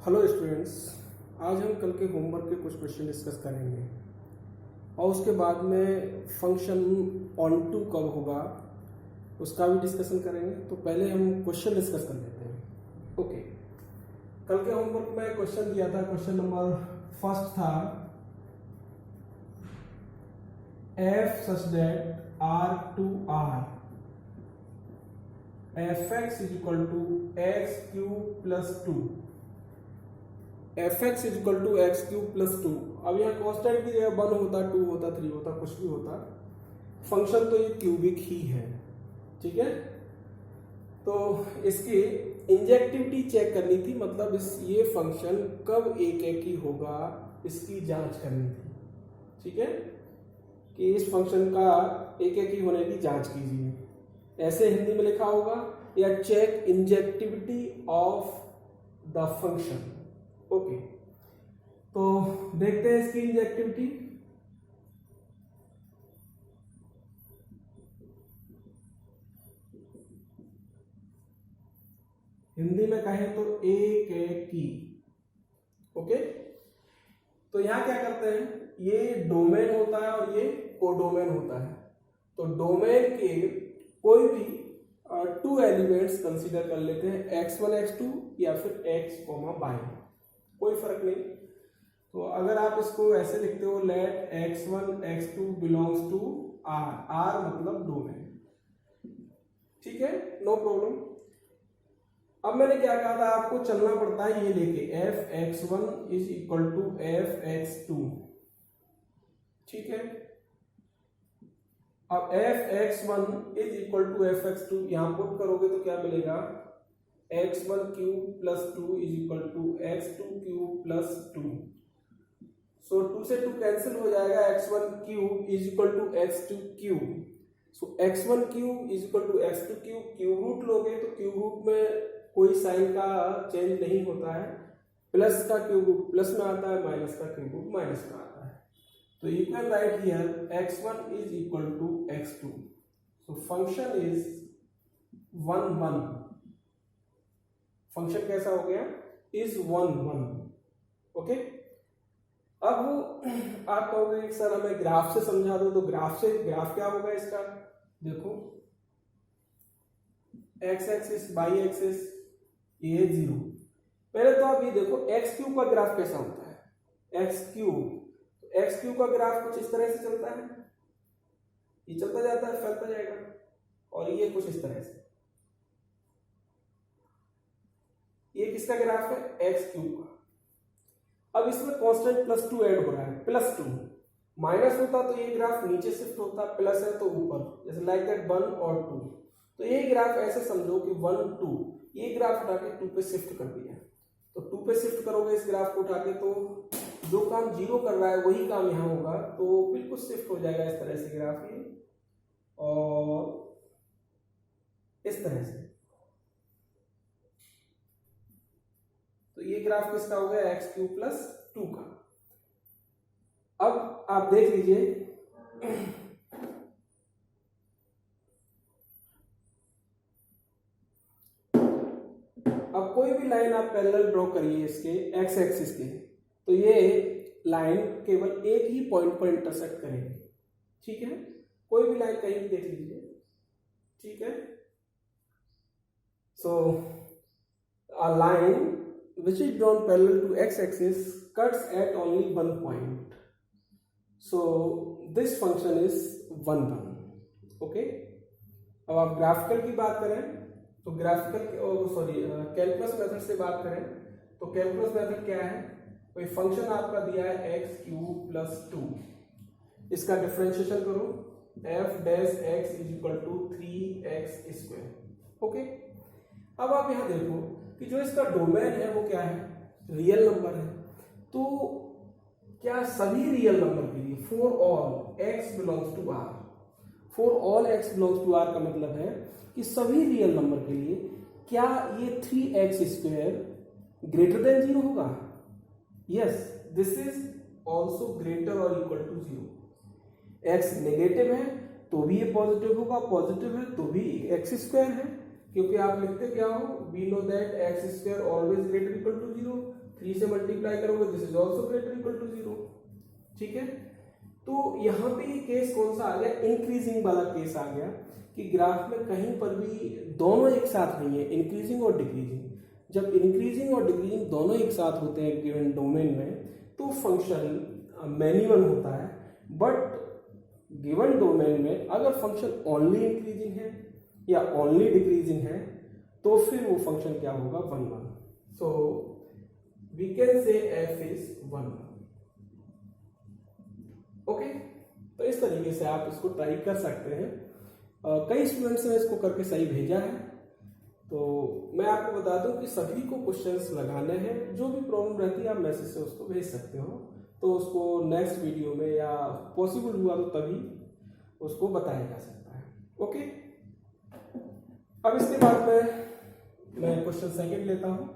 Hello students, आज हम कल के होमवर्क के कुछ क्वेश्चन डिस्कस करेंगे और उसके बाद में फंक्शन ऑन टू कब होगा उसका भी डिस्कशन करेंगे। तो पहले हम क्वेश्चन डिस्कस कर लेते हैं। ओके, कल के होमवर्क में क्वेश्चन दिया था, क्वेश्चन नंबर फर्स्ट था f such that r to R F x is equal to x cube plus two F x is equal to x cube plus two. अब यहाँ कॉन्स्टेंट की जगह 1 होता, 2 होता, 3 होता, कुछ भी होता, फंक्शन तो ये क्यूबिक ही है। ठीक है, तो इसकी इंजेक्टिविटी चेक करनी थी, मतलब ये फंक्शन कब एक एक ही होगा इसकी जांच करनी थी। ठीक है, कि इस फंक्शन का एक एक ही होने की जांच कीजिए, ऐसे हिंदी में लिखा होगा, या check injectivity of the function. Okay, तो देखते हैं इसकी इंजेक्टिविटी। हिंदी में कहें तो एक एक की। ओके, तो यहां क्या करते हैं, ये डोमेन होता है और ये कोडोमेन होता है। तो डोमेन के कोई भी 2 एलिमेंट्स कंसीडर कर लेते हैं, x1 x2 या फिर x, y, कोई फर्क नहीं। तो अगर आप इसको ऐसे लिखते हो, let x1 x2 belongs to r, r मतलब डोमेन। ठीक है, नो प्रॉब्लम। अब मैंने क्या कहा था, आपको चलना पड़ता है ये लेके F X one is equal to F X two. ठीक है, अब F X one is equal to F X two यहां पुट करोगे तो क्या मिलेगा, X one cube plus two is equal to X two cube plus two. So 2 से 2 cancel हो जाएगा, X one cube is equal to X two cube. So X one cube is equal to X two cube. Cube root लोगे तो cube root में कोई sign का change नहीं होता है, प्लस का क्यूब रूट प्लस में आता है, माइनस का क्यूब रूट माइनस में आता है। तो you can write here x1 is equal to x2। So function is 1 1। Function कैसा हो गया, इज 1 1। ओके, अब आप कहोगे सर हमें ग्राफ से समझा दो, तो ग्राफ क्या होगा इसका, देखो x एक्सिस y एक्सिस ये 0। पहले तो आप ये देखो x क्यूब का ग्राफ कैसा होता है, x क्यूब का ग्राफ कुछ इस तरह से चलता है, ये चलता जाता है, फैलता जाएगा, और ये कुछ इस तरह से। ये किसका ग्राफ है, x क्यूब का। अब इसमें कांस्टेंट प्लस 2 ऐड हो रहा है, प्लस 2। माइनस होता तो ये ग्राफ नीचे शिफ्ट होता, प्लस है तो ऊपर, जैसे लाइक दैट 1 और 2। तो ये ग्राफ ऐसे समझो कि 1 2, ये ग्राफ उठा के 2 पे शिफ्ट कर दिया। तो 2 पे शिफ्ट करोगे इस ग्राफ को उठा के, तो जो काम 0 कर रहा है वही काम यहाँ होगा, तो बिल्कुल शिफ्ट हो जाएगा इस तरह से ग्राफ ये, और इस तरह से। तो ये ग्राफ किसका हो गया, एक्स क्यूब प्लस 2 का। अब आप देख लीजिए, अब कोई भी लाइन आप पैरेलल ड्रॉ करिए इसके एक्स एक्सिस के, तो ये लाइन केवल एक ही पॉइंट पर इंटरसेक्ट करेगी। ठीक है, कोई भी लाइन कहीं भी देख लीजिए। ठीक है, so a line which is drawn parallel to x axis cuts at only one point, so this function is 1 1। okay, अब आप ग्राफिकल की बात करें तो कैलकुलस मेथड से बात करें तो कैलकुलस मेथड क्या है, कोई फंक्शन आपका दिया है एक्स क्यूब प्लस 2, इसका डिफरेंशिएशन करो, f dash x is equal to 3x square. Okay, अब आप यहां देखो कि जो इसका डोमेन है वो क्या है, रियल नंबर है। तो क्या सभी रियल नंबर के लिए, for all x belongs to r, for all x belongs to r का मतलब है कि सभी रियल नंबर के लिए क्या ये 3x स्क्वायर ग्रेटर देन 0 होगा। Yes, this is also greater और इक्वल टू 0। x नेगेटिव है तो भी ये पॉजिटिव होगा, पॉजिटिव है तो भी x स्क्वायर है, क्योंकि आप लिखते क्या हो, we know that x square always greater equal to 0। 3 से मल्टीप्लाई करोगे this is also greater equal to 0। ठीक है, तो यहाँ पे ये केस कौन सा आ गया, इंक्रीजिंग वाला केस आ गया कि ग्राफ में कहीं पर भी दोनों एक साथ नहीं है, इंक्रीजिंग और डिक्रीजिंग। जब इंक्रीजिंग और डिक्रीजिंग दोनों एक साथ होते हैं गिवन डोमेन में तो फंक्शन मैनिमल होता है। बट गिवन डोमेन में अगर फंक्शन ओनली इंक्रीजिंग है या ओनली डिक्रीजिंग है तो फिर वो फंक्शन क्या होगा, 1 1। So we can say f is 1 1। Okay, तो इस तरीके से आप इसको ट्राई कर सकते हैं। कई स्टूडेंट्स ने इसको करके सही भेजा है। तो मैं आपको बता दूं कि सभी को क्वेश्चंस लगाने हैं, जो भी प्रॉब्लम रहती है आप मैसेज से उसको भेज सकते हो, तो उसको नेक्स्ट वीडियो में या पॉसिबल हुआ तो तभी उसको बताया जा सकता है। ओके, अब इसके बाद मैं क्वेश्चन सेकंड लेता हूं।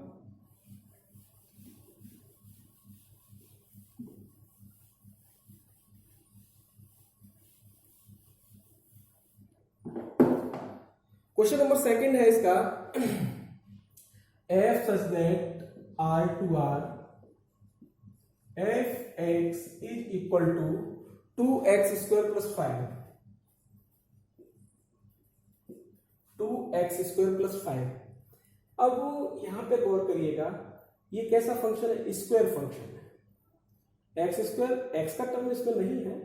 क्वेश्चन नंबर सेकंड है इसका, f such that r to r f(x) is equal to 2x square plus 5, 2x square plus 5। अब यहां पे गौर करिएगा, ये कैसा फंक्शन है, स्क्वायर फंक्शन है। एक्स स्क्वायर, एक्स का टर्म इसमें नहीं है,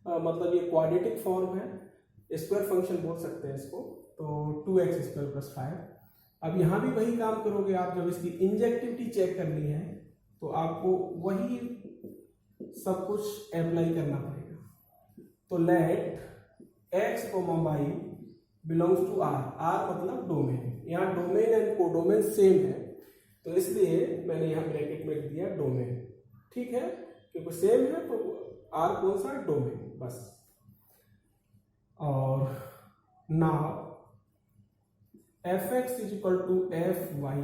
मतलब ये क्वाड्रेटिक फॉर्म है, स्क्वायर फंक्शन बोल सकते हैं इसको। तो 2x स्क्वायर प्लस 5। अब यहाँ भी वही काम करोगे आप, जब इसकी इंजेक्टिविटी चेक करनी है तो आपको वही सब कुछ अप्लाई करना पड़ेगा। तो let x, y belongs to r, r मतलब डोमेन, यहाँ डोमेन एंड कोडोमेन सेम है तो इसलिए मैंने यहाँ ब्रैकेट में लिख दिया डोमेन। ठीक है, क्योंकि सेम है तो r कौन सा, डोमेन, बस। और now fx is equal to fy,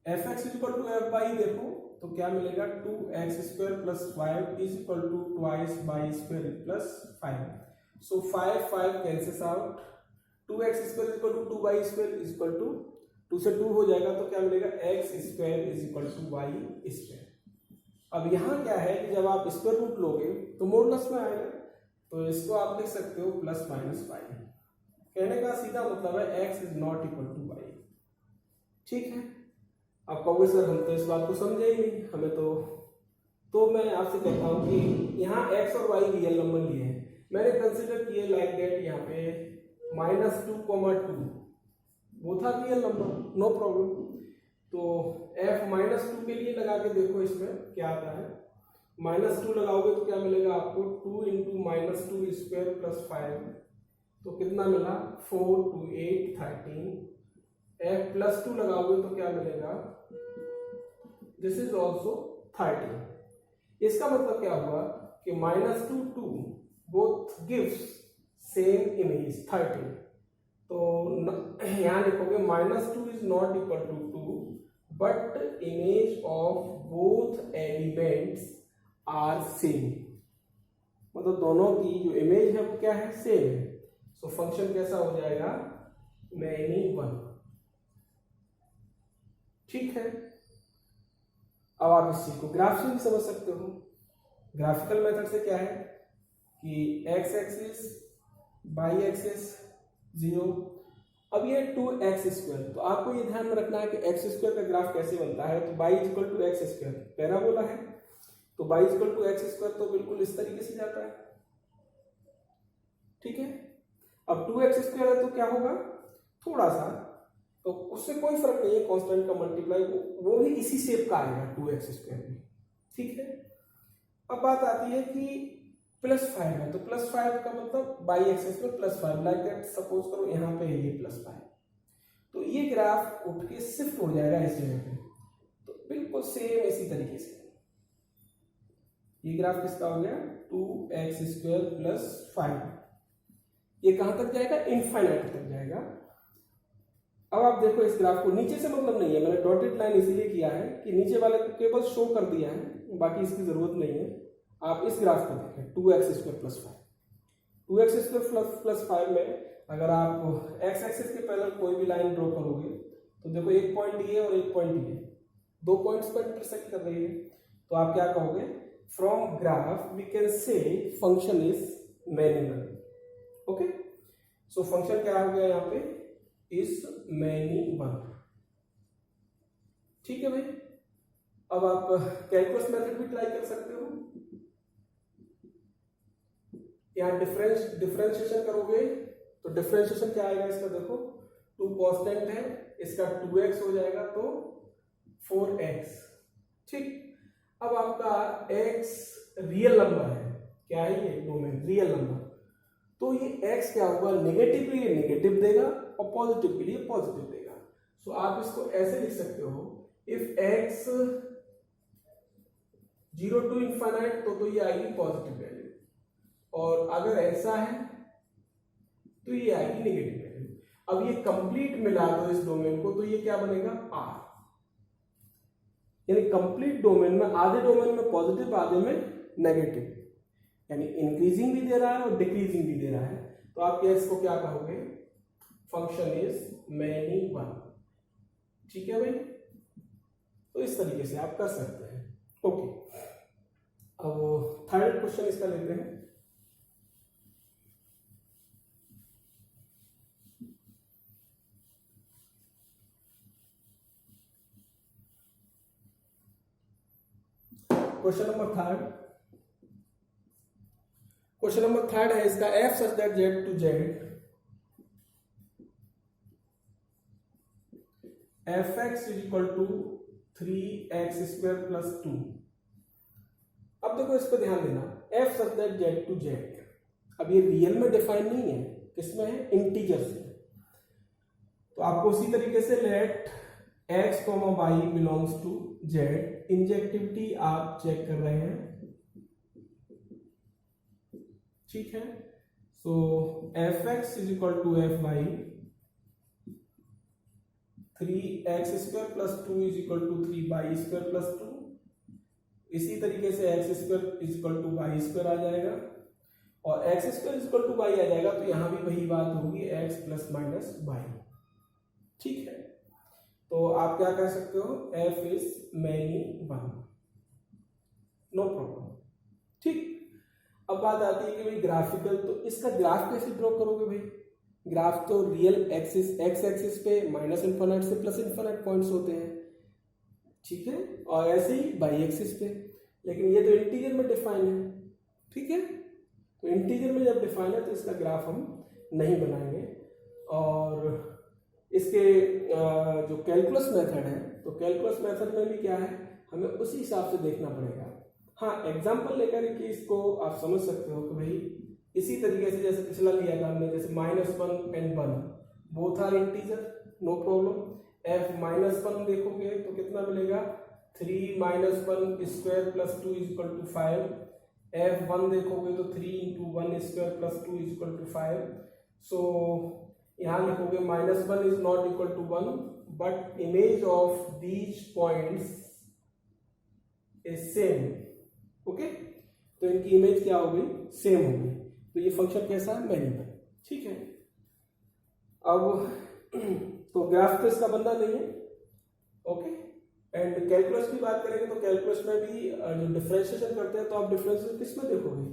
fx is equal to fy देखो तो क्या मिलेगा, 2x square plus 5 is equal to twice y square plus 5। So 5 cancels out, 2x square is equal to 2y square is equal to 2 से 2 हो जाएगा तो क्या मिलेगा, x square is equal to y square. अब यहाँ क्या है कि जब आप स्क्वायर रूट लोगे तो मॉडुलस में आएगा, तो इसको आप लिख सकते हो प्लस माइनस y। कहने का सीधा मतलब है x is not equal to y। ठीक है, आप कहोगे सर हम तो इस बात को समझे ही नहीं, हमें तो मैं आपसे कहता हूं कि यहाँ x और y रियल नंबर लिए हैं, मैंने कंसीडर किए लाइक दैट, यहाँ पे -2, 2 वो था रियल नंबर, नो प्रॉब्लम। तो f -2 के लिए लगा के देखो इसमें क्या आता है, -2 लगाओगे तो क्या मिलेगा आपको, 2 इंटू -2 स्क्वायर प्लस 5, तो कितना मिला, 4 2 8 13। f प्लस 2 लगाओगे तो क्या मिलेगा, दिस इज ऑल्सो 13। इसका मतलब क्या हुआ कि -2 2 बोथ गिव्स सेम इमेज 13। तो यहां लिखोगे -2 is not equal to 2 but image of both elements are same, मतलब दोनों की जो इमेज है वो क्या है, सेम है। सो फंक्शन कैसा हो जाएगा, मैनी 1। ठीक है, अब आप इस चीज को ग्राफ से भी समझ सकते हो। ग्राफिकल मेथड से क्या है कि x एक्सिस, y एक्सिस 0, अब ये 2x स्क्वायर, तो आपको ये ध्यान में रखना है कि x स्क्वायर का ग्राफ कैसे बनता है, तो y equal to x square parabola है, तो y equal to x square तो बिल्कुल इस तरीके से जाता है। ठीक है, अब 2x स्क्वायर है तो क्या होगा, थोड़ा सा, तो उससे कोई फर्क नहीं है, कांस्टेंट का मल्टीप्लाई वो भी इसी शेप का आएगा 2x स्क्वायर भी। ठीक है, अब बात आती है कि +5 है, तो +5 का मतलब y एक्सिस में +5, लाइक दैट सपोज करो यहाँ पे है ये +5, तो ये ग्राफ उठ के शिफ्ट हो जाएगा इस जगह पे, तो बिल्कुल सेम इसी तरीके से ये ग्राफ किसका हो गया, 2x स्क्वायर प्लस 5। ये कहां तक जाएगा, इनफाइनाइट तक जाएगा। अब आप देखो इस ग्राफ को, नीचे से मतलब नहीं है, मैंने डॉटेड लाइन इसलिए किया है कि नीचे वाले को केवल शो कर दिया है, बाकी इसकी जरूरत नहीं है। आप इस ग्राफ को देखें, 2x square plus 5, 2x square plus 5 में अगर आप x एक्सिस के पैरेलल कोई भी लाइन ड्रॉ करोगे तो देखो एक पॉइंट ये और एक पॉइंट ये, दो पॉइंट्स पर इंटरसेक्ट कर रही है, तो आप क्या कहोगे, from graph we can say function is many one. Okay, so function क्या हो गया यहाँ पे, इज मैनी वन। ठीक है भाई, अब आप कैलकुलस मेथड भी ट्राई कर सकते हो। यहाँ डिफरेंशिएशन करोगे तो डिफरेंशिएशन क्या आएगा इसका, देखो 2 कांस्टेंट है, इसका 2x हो जाएगा तो 4x। ठीक, अब आपका x रियल नंबर है, क्या है ये डोमेन रियल नंबर, तो ये x क्या होगा, नेगेटिव के लिए नेगेटिव देगा और पॉजिटिव के लिए पॉजिटिव देगा। सो आप इसको ऐसे लिख सकते हो, इफ x 0 to infinite तो ये आएगी पॉजिटिव वैल्यू, और अगर ऐसा है तो ये आएगी नेगेटिव वैल्यू। अब ये कंप्लीट मिला दो इस डोमेन को, तो ये क्या बनेगा, R, यानी कंप्लीट डोमेन में आधे डोमेन में पॉजिटिव आधे में नेगेटिव, यानी इंक्रीजिंग भी दे रहा है और डिक्रीजिंग भी दे रहा है। तो आप इसको क्या कहोगे, फंक्शन इज मैनी वन। ठीक है भाई, तो इस तरीके से आप कर सकते हैं। ओके, अब थर्ड क्वेश्चन इसका लेते हैं। क्वेश्चन नंबर थर्ड है इसका, f such that z to z fx is equal to 3x square plus 2। अब देखो इस पर ध्यान देना, f such that z to z, अब ये रियल में डिफाइन नहीं है, किसमें है, इंटीजर से। तो आपको उसी तरीके से let x, y belongs to z, injectivity आप चेक कर रहे हैं। ठीक है, so fx is equal to f by 3x square plus 2 is equal to 3y square plus 2। इसी तरीके से x square is equal to y square आ जाएगा, और x square is equal to y आ जाएगा, तो यहां भी वही बात होगी, x प्लस माइनस y। ठीक है, तो आप क्या कह सकते हो, f is many one, no problem. ठीक, अब बात आती है कि भाई ग्राफिकल, तो इसका ग्राफ कैसे ड्रॉ करोगे भाई, ग्राफ तो रियल एक्सिस एक्स एक्सिस पे माइनस इन्फिनिट से प्लस इन्फिनिट पॉइंट्स होते हैं। ठीक है, और ऐसे ही बाई एक्सिस पे, लेकिन ये तो इंटीजर में डिफाइन है। ठीक है, तो इंटीजर में जब डिफाइन है तो इसका ग्राफ हम नहीं बनाएंगे, और इसके जो कैलकुलस मेथड है, तो कैलकुलस मेथड में भी क्या है, हमें उसी हिसाब से देखना पड़ेगा। हाँ, एग्जाम्पल लेकर के इसको आप समझ सकते हो कि भाई इसी तरीके से जैसे पिछला लिया था हमने, जैसे -1 and 1 both are integer, no problem. f -1 देखोगे तो कितना मिलेगा, 3 - 1 square plus 2 is equal to 5। f1 देखोगे तो 3 × 1 square plus 2 is equal to 5। सो यहाँ लिखोगे -1 is not equal to 1, but image of these points is same. Okay, तो इनकी इमेज क्या हो गई, सेम हो गई, तो ये फंक्शन कैसा है, मैनी वन। ठीक है, अब तो ग्राफ तो इसका बनना नहीं है। ओके, एंड कैलकुलस की बात करेंगे तो कैलकुलस में भी जो डिफरेंशिएशन करते हैं, तो आप डिफरेंशिएशन किस में देखोगे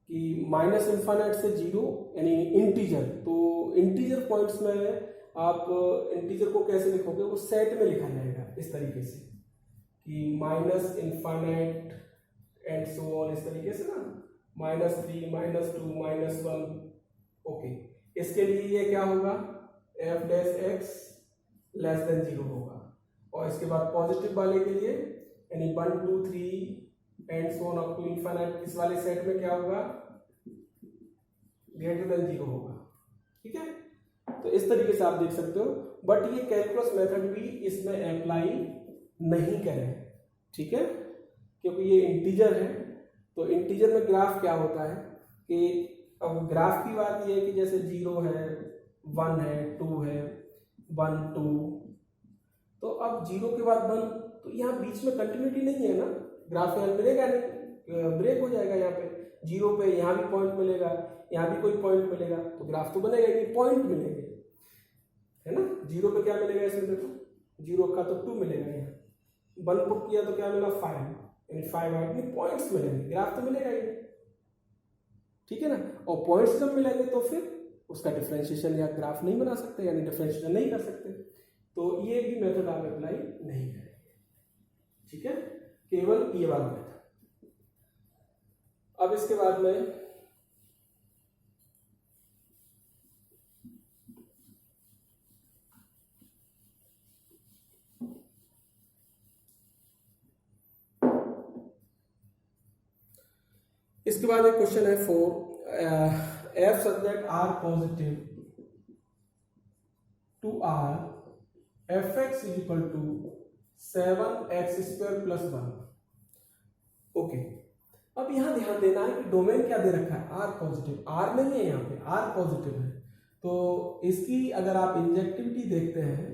कि माइनस इन्फिनिट से 0, यानी इंटीजर, तो इंटीजर पॉइंट्स में आप इंटीजर को कैसे लिखोगे, वो सेट में लिखा जाएगा इस तरीके से कि minus infinite and so on, इस तरीके से ना, -3 -2 -1। ओके, इसके लिए ये क्या होगा, f dash x less than 0 होगा, और इसके बाद पॉजिटिव वाले के लिए यानी 1 2 3 and so on up to infinite, इस वाले सेट में क्या होगा, ग्रेटर देन 0 होगा। ठीक है, तो इस तरीके से आप देख सकते हो, बट ये कैलकुलस मेथड भी इसमें अप्लाई नहीं करें। ठीक है, क्योंकि ये इंटीजर है, तो इंटीजर में ग्राफ क्या होता है कि अब ग्राफ की बात ये है कि जैसे 0 है, 1 है, 2 है, 1 2, तो अब 0 के बाद 1, तो यहाँ बीच में कंटिन्यूटी नहीं है ना, ग्राफ यहाँ मिलेगा नहीं, ब्रेक हो जाएगा। यहाँ पे 0 पे यहाँ भी पॉइंट मिलेगा, यहाँ भी कोई पॉइंट मिलेगा, तो ग्राफ तो बनेगा नहीं, पॉइंट मिलेंगे, है ना। 0 पे क्या मिलेगा इसमें, देखो 0 का तो 2 मिलेगा यहाँ, 1 पुट किया तो क्या मिला 5, यानी 5 यानी पॉइंट्स मिलेंगे, ग्राफ तो मिलेगा ही नहीं, ठीक है ना। और पॉइंट्स जब मिलेंगे तो फिर उसका डिफरेंशिएशन या ग्राफ नहीं बना सकते, यानी डिफरेंशिएशन नहीं कर सकते, तो ये भी मेथड आप अप्लाई नहीं करेंगे, ठीक है, केवल ये वाला मेथड। अब इसके बाद में इसके बाद एक क्वेश्चन है 4, f such that r positive to R F x is equal to 7x² + 1। Okay, अब यहां ध्यान देना है कि डोमेन क्या दे रखा है, आर पॉजिटिव, आर नहीं है यहाँ पे, आर पॉजिटिव है, तो इसकी अगर आप इंजेक्टिविटी देखते हैं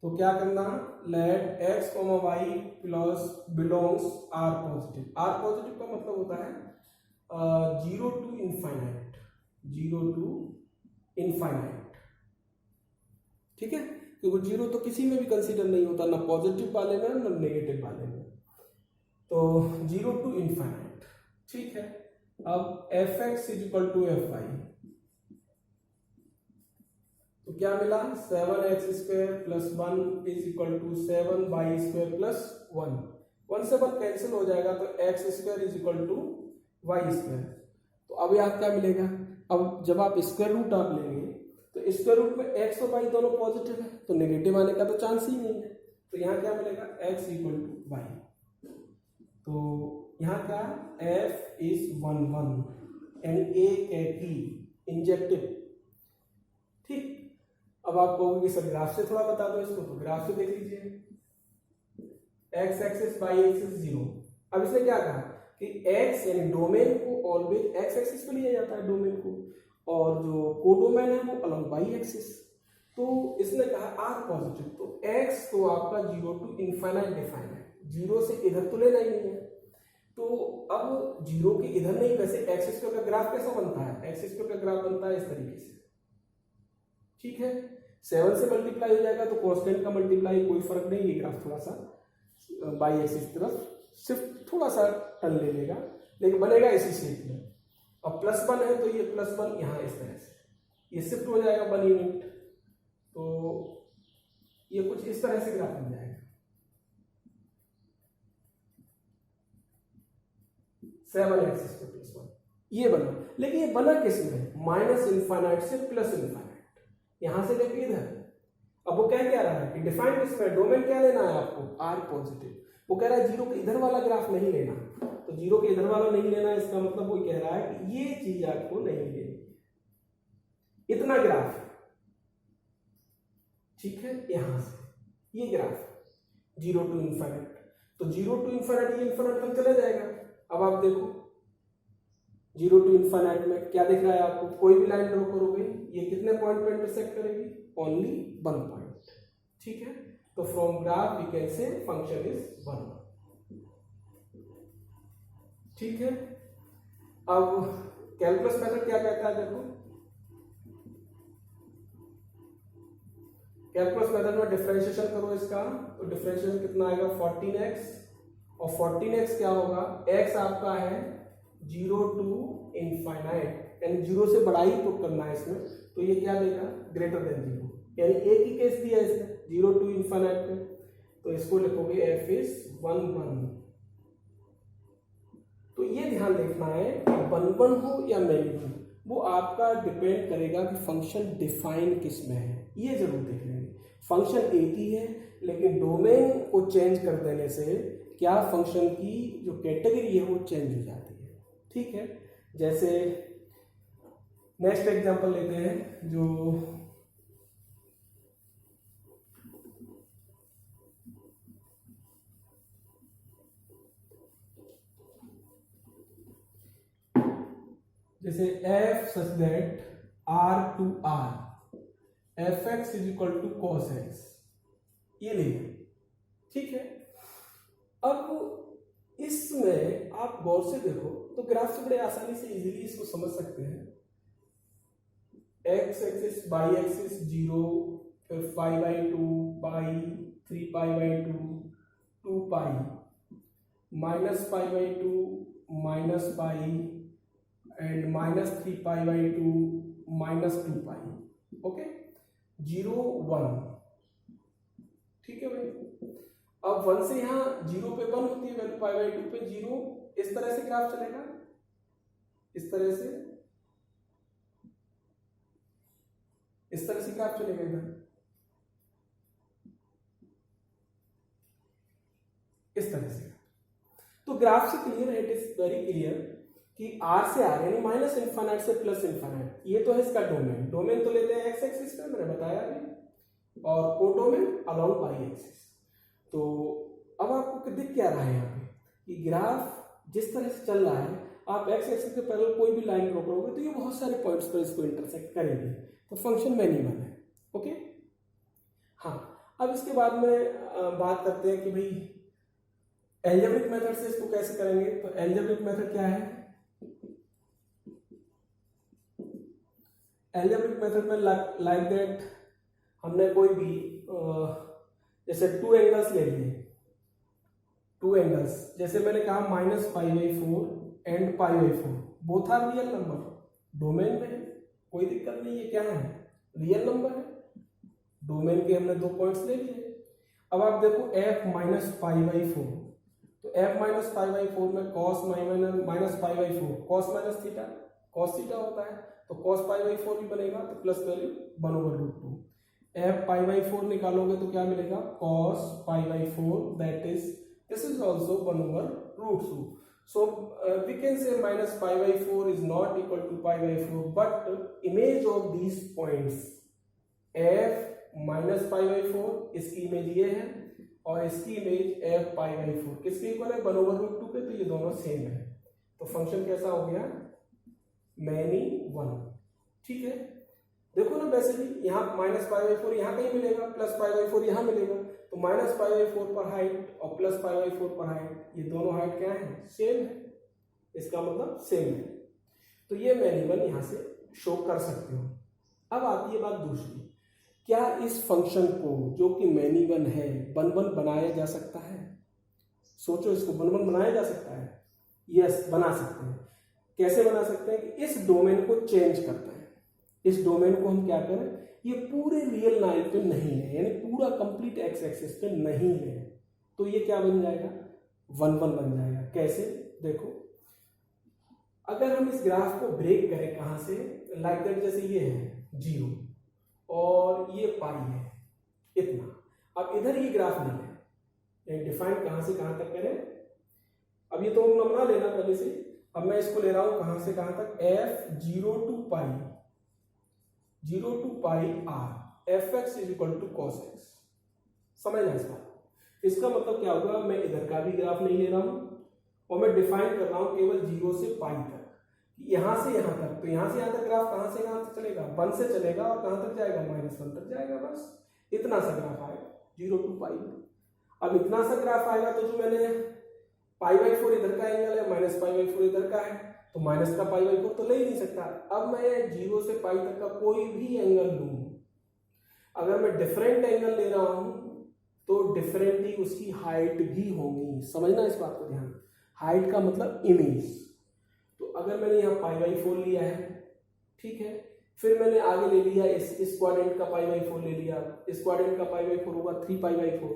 तो क्या करना, let x, y belongs r positive. R positive का मतलब होता है 0 to infinite, 0 to infinite, ठीक है, क्योंकि 0 तो किसी में भी कंसीडर नहीं होता, ना पॉजिटिव वाले में ना नेगेटिव वाले में, तो 0 to infinite, ठीक है। अब fx = fy, तो क्या मिला, 7x² + 1 = 7y² + 1, 1 से 1 कैंसिल हो जाएगा तो x² = y²। तो अब यहाँ क्या मिलेगा, अब जब आप स्क्वायर रूट आप लेंगे तो स्क्वायर रूट में x और y दोनों पॉजिटिव है, तो नेगेटिव आने का तो चांस ही नहीं है, तो यहाँ क्या मिलेगा, x = y। तो यहाँ क्या, f is 1 1 यानी a की इंजेक्टिव, ठीक। अब आप कहोगे कि सर ग्राफ से थोड़ा बता दो इसको, तो ग्राफ से देख लीजिए, x एक्सिस y एक्सिस 0। अब इसने क्या कहा कि x यानी डोमेन को ऑलवेज x एक्सिस पे लिया जाता है डोमेन को, और जो कोडोमेन है वो अलॉन्ग y एक्सिस, तो इसने कहा r पॉजिटिव, तो x तो आपका 0 to infinite डिफाइन है, 0 से इधर तो लेना ही नहीं है, तो अब 0 के इधर नहीं, वैसे x स्क्वायर का ग्राफ कैसा बनता है, x स्क्वायर का ग्राफ बनता है इस तरीके से, ठीक है, 7 से मल्टीप्लाई हो जाएगा तो कांस्टेंट का मल्टीप्लाई, कोई फर्क नहीं, ये ग्राफ थोड़ा सा बाई एक्सिस तरफ सिर्फ थोड़ा सा टर्न ले लेगा, लेकिन बनेगा इसी शेप में। अब +1 है तो ये +1 यहाँ इस तरह से ये शिफ्ट हो जाएगा 1 यूनिट, तो ये कुछ इस तरह से ग्राफ बन जाएगा, 7x² + 1 ये बना, लेकिन ये बना किस में, -∞ से +∞, यहां से लेके इधर। अब वो क्या रहा है कि डिफाइन किसमें, डोमेन क्या लेना है आपको, आर पॉजिटिव, वो कह रहा है 0 के इधर वाला ग्राफ नहीं लेना, तो 0 के इधर वाला नहीं लेना, इसका मतलब वो कह रहा है कि ये चीज आपको नहीं लेनी, इतना ग्राफ, ठीक है, यहां से ये ग्राफ 0 to infinite, तो 0 to infinite ये इंफिनिट तक चला जाएगा। अब आप देखो 0 to infinite में क्या दिख रहा है आपको, कोई भी लाइन ड्रॉ करोगे ये कितने पॉइंट पे इंटरसेक्ट करेगी, ओनली 1 पॉइंट, ठीक है, तो from graph we can say function is 1, ठीक है। अब कैलकुलस मेथड क्या कहता है, देखो कैलकुलस मेथड में डिफरेंशिएशन करो इसका, तो डिफरेंशिएशन कितना आएगा 14x, और 14x क्या होगा, x आपका है 0 to infinite, यानी 0 से बड़ा ही पुट करना है इसमें, तो ये क्या देगा, ग्रेटर देन 0, यानी एक ही केस दिया है इसने 0 to infinite में, तो इसको लिखोगे f is 1 1। तो ये ध्यान देखना है कि 1 1 हो या मैनी हो, वो आपका डिपेंड करेगा कि फंक्शन डिफाइन किस में है, ये जरूर देख लेंगे। फंक्शन एक ही है, लेकिन डोमेन को चेंज कर देने से क्या फंक्शन की जो कैटेगरी है वो चेंज हो जाती है, ठीक है। जैसे नेक्स्ट एग्जांपल लेते हैं, जो जैसे f such that r to r fx is equal to cos x, ये लेंगे, ठीक है। अब इसमें आप गौर से देखो तो ग्राफ से बड़े आसानी से इजीली इसको समझ सकते हैं, x एक्सिस y एक्सिस 0 फिर 5/2 pi, 3π/2, 2 pi, -π/2 minus pi and -3π/2 -2 pi. Okay, 0 1, ठीक है भाई। अब 1 से यहाँ 0 पे 1 होती है वैल्यू, π/2 पे 0। इस तरह से ग्राफ चलेगा, इस तरह से ग्राफ चलेगा इधर, इस तरह से। तो ग्राफ से क्लियर है, इट इज वेरी क्लियर कि R से R यानी माइनस इन्फाइनाइट से प्लस इन्फाइनाइट, ये तो है इसका डोमेन। डोमेन तो लेते हैं एक्स एक्सिस पे, मैंने बताया अभी, और कोडोमेन अलोंग पाई एक्सिस। तो अब आपको दिख क्या रहा है यहाँ पे कि ग्राफ जिस तरह से चल रहा है, आप एक्स एक्सिस के पैरेलल कोई भी लाइन ड्रॉ करोगे तो ये बहुत सारे पॉइंट्स पर इसको इंटरसेक्ट करेंगे, तो फंक्शन मैनिमल है। ओके, हाँ। अब इसके बाद में बात करते हैं कि भाई एल्जेब्रिक मेथड से इसको कैसे करेंगे। तो एल्जेब्रिक मेथड क्या है? एल्जेब्रिक मेथड में लाइक दैट हमने कोई भी जैसे 2 एंगल्स ले लिए, 2 एंगल्स, जैसे मैंने कहा -π/4 and π/4, both are real number, domain में है, कोई दिक्कत नहीं है, क्या है, रियल नंबर है, डोमेन के हमने 2 पॉइंट्स ले लिए। अब आप देखो f -π/4, तो f -π/4 में cos -π/4 cos minus theta, cos theta होता है, तो cos π/4 भी बनेगा, तो प्लस वैल्यू 1/√2। f π/4 निकालोगे तो क्या मिलेगा, cos π/4, that is this is also 1/√2। So we can say -π/4 is not equal to π/4, but image of these points f -π/4, इसकी इमेज ये है और इसकी इमेज f π/4 किसके इक्वल है, 1/√2 पे, तो ये दोनों सेम है। तो फंक्शन कैसा हो गया, मैनी वन। ठीक है, देखो ना, वैसे भी यहाँ -π/4 यहाँ कहीं मिलेगा, +π/4 यहाँ मिलेगा, तो -π/4 पर हाइट और +π/4 पर हाइट, ये दोनों हाइट क्या है, सेम है, इसका मतलब सेम है। तो ये मैनी वन यहाँ से शो कर सकते हो। अब आती है बात दूसरी, क्या इस फंक्शन को जो कि मैनी वन है 1/1 बनाया जा सकता है? सोचो, इसको 1/1 बनाया जा सकता है? यस, बना सकते हैं। कैसे बना सकते हैं कि इस डोमेन को चेंज करते हैं, इस डोमेन को हम क्या करें, ये पूरे रियल लाइन पे नहीं है, यानी पूरा कंप्लीट एक्स एक्सिस पे नहीं है, तो ये क्या बन जाएगा, 1/1 बन जाएगा। कैसे, देखो, अगर हम इस ग्राफ को ब्रेक करें कहां से, लाइक दैट, जैसे ये है 0 और ये पाई है इतना, अब इधर ये ग्राफ नहीं है, डिफाइन कहां से कहां तक करें, अब ये तो हम बना लेना पहले से। अब मैं इसको ले रहा हूं कहां से कहां तक, f 0 to pi r, fx is equal to cos x। समझना इस बात। इसका मतलब क्या होगा, मैं इधर का भी ग्राफ नहीं ले रहा हूं और मैं डिफाइन कर रहा हूं केवल 0 से पाई तक, यहां से यहां तक। तो यहां से यहां तक ग्राफ कहां से कहां तक चलेगा, 1 से चलेगा और कहां तक जाएगा, -1 तक जाएगा, बस इतना सा ग्राफ आएगा 0 to पाई। अब इतना सा ग्राफ आएगा तो जो मैंने π/4 इधर का एंगल है, -π/4 इधर का है, तो माइनस का π/4 तो ले ही नहीं सकता। अब मैं 0 से पाई तक का कोई भी एंगल लूं, अगर मैं डिफरेंट एंगल ले रहा हूं तो डिफरेंट ही उसकी हाइट भी होगी। समझना इस बात को ध्यान, हाइट का मतलब इमेज। तो अगर मैंने यहाँ π/4 लिया है, ठीक है, फिर मैंने आगे ले लिया इस क्वाड्रेंट का π/4 ले लिया, इस क्वाड्रेंट का π/4 होगा 3π/4,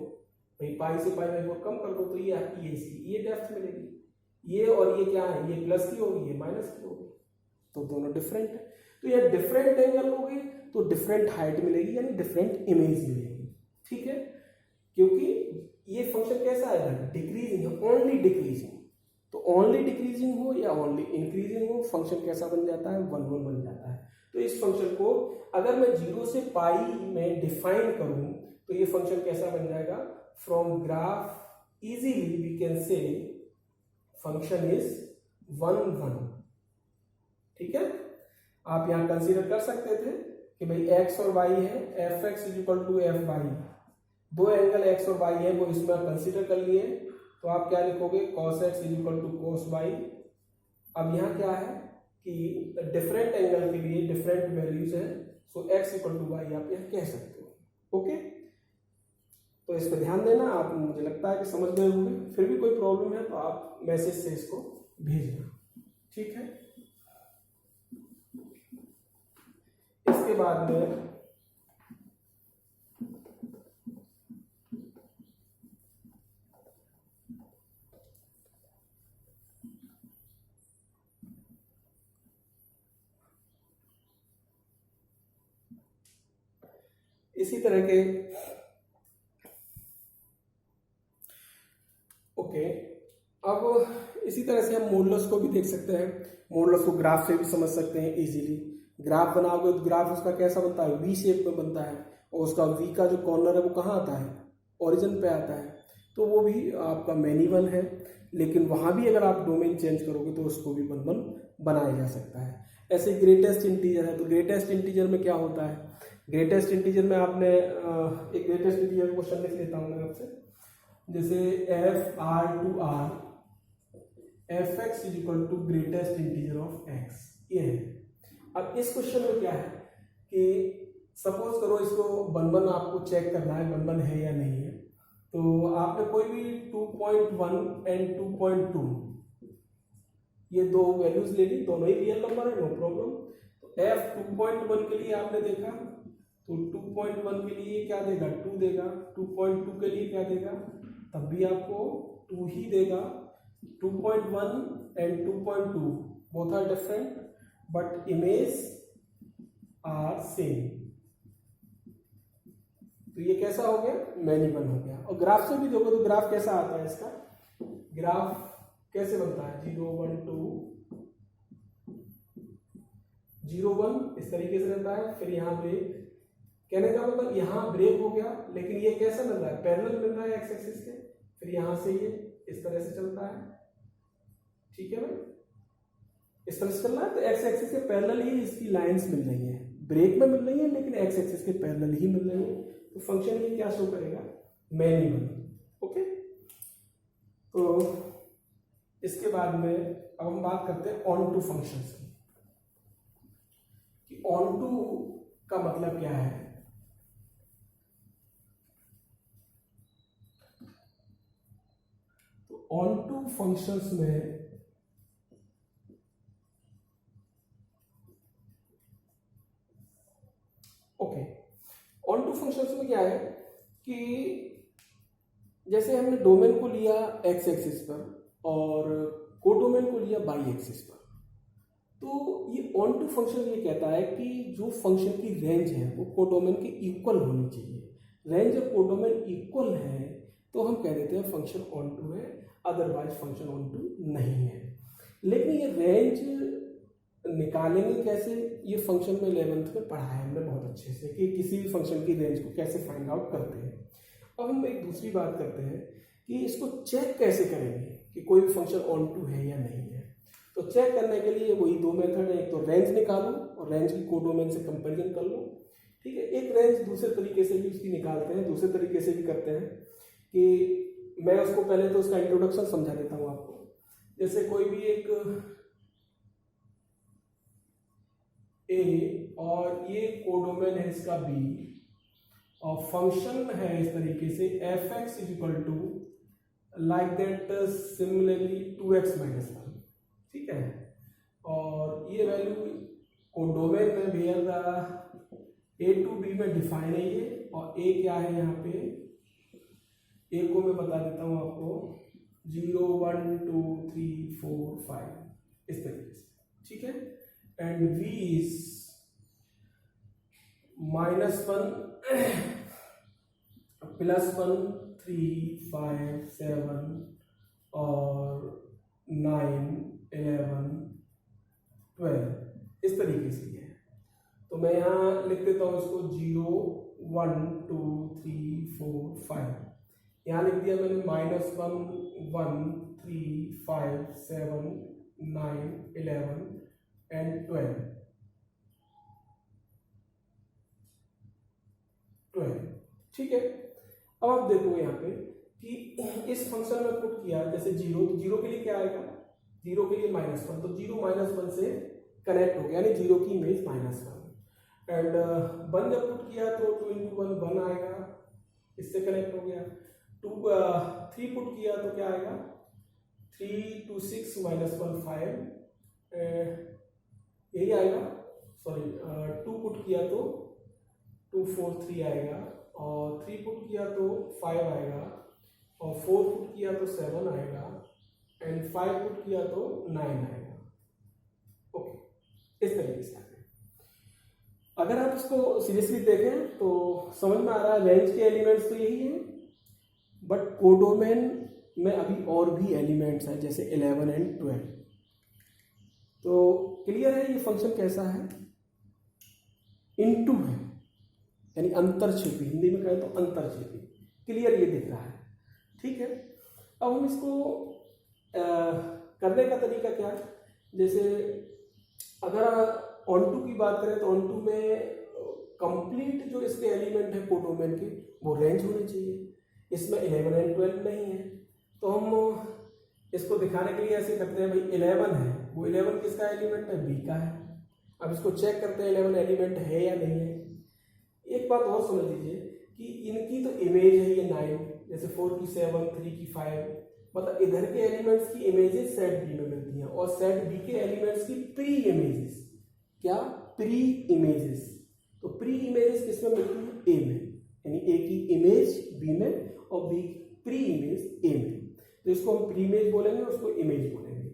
भाई पाई से π/4 कम कर दो तो ये आपकी ये डेप्थ मिलेगी, ये और ये क्या है, ये प्लस की होगी, ये माइनस की होगी, तो दोनों डिफरेंट है। तो ये डिफरेंट एंगल होगी तो डिफरेंट हाइट मिलेगी, यानी डिफरेंट इमेज मिलेगी। ठीक है, क्योंकि ये फंक्शन कैसा है, डिक्रीजिंग है, ओनली डिक्रीजिंग। तो ओनली डिक्रीजिंग हो या ओनली इंक्रीजिंग हो, फंक्शन कैसा बन जाता है, 1/1 बन जाता है। तो इस फंक्शन को अगर मैं 0 से पाई में डिफाइन करूं तो ये फंक्शन कैसा बन जाएगा, from graph easily we can say function is 1/1। ठीक है, आप यहां कंसीडर कर सकते थे कि भाई x और y है, fx is equal to fy, दो एंगल x और y है वो इसमें आप कंसीडर कर लिए, तो आप क्या लिखोगे, cos x is equal to cos y। अब यहाँ क्या है कि डिफरेंट एंगल के लिए डिफरेंट वैल्यूज है, सो x इक्वल टू y आप यहाँ कह सकते हो। ओके, तो इस पर ध्यान देना। आप, मुझे लगता है कि समझ गए होंगे। फिर भी कोई प्रॉब्लम है तो आप मैसेज से इसको भेजना, ठीक है। इसके बाद में इसी तरह के ओके, अब इसी तरह से हम मॉडुलस को भी देख सकते हैं। मॉडुलस को ग्राफ से भी समझ सकते हैं इजीली। ग्राफ बनाओगे तो ग्राफ उसका कैसा बनता है, वी शेप में बनता है, और उसका वी का जो कॉर्नर है वो कहाँ आता है, ओरिजिन पे आता है। तो वो भी आपका मैन्युअल है, लेकिन वहाँ भी अगर आप डोमेन चेंज करोगे तो उसको भी वन बनाया जा सकता है। ऐसे ग्रेटेस्ट इंटीजर है, तो ग्रेटेस्ट इंटीजर में क्या होता है, ग्रेटेस्ट इंटीजर में आपने एक ग्रेटेस्ट इंटीजर क्वेश्चन लिख लेता हूँ मैं आपसे, जैसे F R to R F x is equal to greatest integer of X, ये है। अब इस क्वेश्चन में क्या है कि सपोज करो इसको वन आपको चेक करना है वन है या नहीं है। तो आपने कोई भी 2.1 एंड 2.2 ये दो वैल्यूज ले ली, दोनों ही रियल नंबर है, नो प्रॉब्लम। तो एफ 2.1 के लिए आपने देखा तो 2.1 के लिए क्या देगा, 2 देगा। 2.2 के लिए क्या देगा, तब भी आपको 2 ही देगा। 2.1 and 2.2 both are different but image are same. तो ये कैसा हो गया, मैन्युअल हो गया। और ग्राफ से भी देखो तो ग्राफ कैसा आता है, इसका ग्राफ कैसे बनता है, 0 1 2 0 1 इस तरीके से रहता है। फिर यहाँ ब्रेक, कहने का मतलब यहाँ ब्रेक हो गया, लेकिन ये कैसा मिल रहा है, पैरेलल मिल रहा है एक्स एक्सिस के। फिर यहाँ से ये इस तरह से चलता है, ठीक है भाई, इस तरह से चल रहा है। तो एक्स एक्सिस के पैरेलल ही इसकी लाइंस मिल रही है, ब्रेक में मिल रही है लेकिन एक्स एक्सिस के पैरेलल ही मिल रही है। तो फंक्शन ये क्या शो करेगा, मैन्युअल। ओके, तो इसके बाद में अब हम बात करते हैं ऑन टू फंक्शंस की, कि ऑन टू का मतलब क्या है। तो ऑन टू फंक्शंस में ओके, ऑन टू फंक्शंस में क्या है कि जैसे हमने डोमेन को लिया एक्स एक्सिस पर और कोडोमेन को लिया वाई एक्सिस पर, तो ये ऑन टू फंक्शन ये कहता है कि जो फंक्शन की रेंज है वो कोडोमेन के इक्वल होनी चाहिए। रेंज और कोडोमेन इक्वल है तो हम कह देते हैं फंक्शन ऑन टू है, अदरवाइज फंक्शन ऑन टू नहीं है। लेकिन ये रेंज निकालेंगे कैसे, ये फंक्शन में 11th में पढ़ा है हमने बहुत अच्छे से कि किसी भी फंक्शन की रेंज को कैसे फाइंड आउट करते हैं। अब हम एक दूसरी बात करते हैं कि इसको चेक कैसे करेंगे कि कोई भी फंक्शन ऑन टू है या नहीं है। तो चेक करने के लिए वही दो मेथड है, एक तो रेंज निकालो और रेंज की कोडोमेन से कंपेरिजन कर लो, ठीक है। एक रेंज दूसरे तरीके से भी उसकी निकालते हैं, दूसरे तरीके से भी करते हैं कि मैं उसको पहले तो उसका इंट्रोडक्शन समझा देता हूँ आपको। जैसे कोई भी एक ए और ये कोडोमेन है इसका बी, और फंक्शन है इस तरीके से F x is equal to like that similarly 2x minus 1, ठीक है। और ये वैल्यू कोडोमेन में भेज रहा ए टू बी में डिफाइन है ये, और ए क्या है यहाँ पे, ए को मैं बता देता हूँ आपको 0 1 2 3 4 5 इस तरीके से, ठीक है। एंड v इज -1 +1 3 5 7 और 9 11 12 इस तरीके से है। तो मैं यहाँ लिख देता हूँ इसको 0 1 2 3 4 5, यहाँ लिख दिया मैंने -1 1 3 5 7 9 11 एंड 12, ठीक है। अब आप देखो यहाँ पे कि इस फंक्शन में पुट किया, जैसे 0, तो 0 के लिए क्या आएगा, 0 के लिए -1, तो 0 -1 से कनेक्ट हो गया, यानी 0 की इमेज -1। एंड 1 जब पुट किया तो 2 इंटू 1 आएगा, इससे कनेक्ट हो गया। 3 पुट किया तो क्या आएगा, 3 2 6 -1 5 यही आएगा। सॉरी 2 पुट किया तो 2 4 3 आएगा, और 3 पुट किया तो 5 आएगा, और 4 पुट किया तो 7 आएगा, एंड 5 पुट किया तो 9 आएगा। ओके, इस तरीके से आएगा। अगर आप इसको सीरियसली देखें तो समझ में आ रहा है रेंज के एलिमेंट्स तो यही हैं, बट कोडोमेन में अभी और भी एलिमेंट्स हैं जैसे 11 एंड 12। तो क्लियर है ये फंक्शन कैसा है, इनटू है, यानी अंतरछेपी, हिंदी में कहें तो अंतरछेपी। क्लियर ये दिख रहा है, ठीक है। अब हम इसको करने का तरीका क्या है, जैसे अगर ऑन टू की बात करें तो ऑन टू में कंप्लीट जो इसके एलिमेंट है कोडोमेन के वो रेंज होने चाहिए। इसमें 11 एंड 12 नहीं है, तो हम इसको दिखाने के लिए ऐसे करते हैं, भाई 11 है, वो 11 किसका एलिमेंट है, बी का है। अब इसको चेक करते हैं 11 एलिमेंट है या नहीं है। एक बात और समझ लीजिए कि इनकी तो इमेज है ये 9, जैसे 4 की 7, 3 की 5, मतलब इधर के एलिमेंट्स की इमेजेस सेट बी में मिलती हैं, और सेट बी के एलिमेंट्स की प्री इमेजेस, क्या प्री इमेजेस, तो प्री इमेजेस किसमें मिलती है, ए में, यानी ए की इमेज बी में और बी की प्री इमेज ए में। तो इसको हम प्री इमेज बोलेंगे, उसको इमेज बोलेंगे।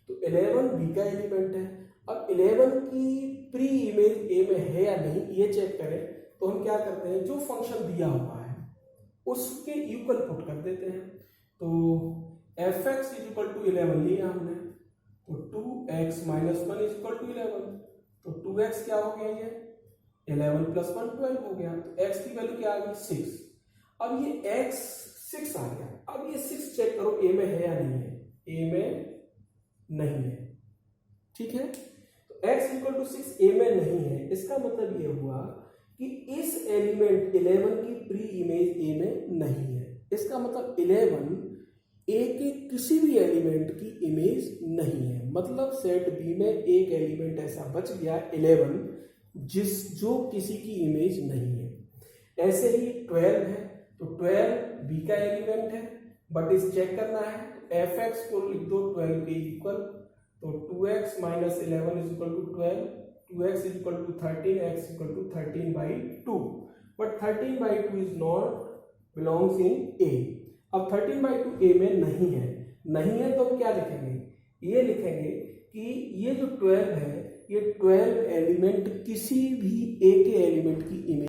तो 11 बी का एलिमेंट है। अब 11 की प्री इमेज ए में है या नहीं ये चेक करें, तो हम क्या करते हैं, जो फंक्शन दिया हुआ है उसके इक्वल पुट कर देते हैं। तो fx = 11 लिया हमने, तो 2x - 1 = 11, तो 2x क्या हो गया, ये 11 + 1 12 हो गया। तो x की वैल्यू क्या आ गई, 6। अब ये x 6 आ गया। अब ये 6 चेक करो a में है या नहीं है, a में नहीं है, ठीक है। तो x = 6 a में नहीं है, इसका मतलब ये हुआ कि इस एलिमेंट 11 की प्री इमेज ए में नहीं है। इसका मतलब 11 ए के किसी भी एलिमेंट की इमेज नहीं है, मतलब सेट बी में एक एलिमेंट ऐसा बच गया 11 जो किसी की इमेज नहीं है। ऐसे ही 12 है, तो 12 बी का एलिमेंट है, बट इस चेक करना है, fx को लिख दो 12 के इक्वल, तो 2x - 11 = 12, 2x = 13, x = 13/2, but 13/2 is not belongs in A। अब 13/2 A में नहीं है तो हम क्या लिखेंगे, ये लिखेंगे कि ये जो 12 है, ये 12 एलिमेंट किसी भी A के एलिमेंट की इमेज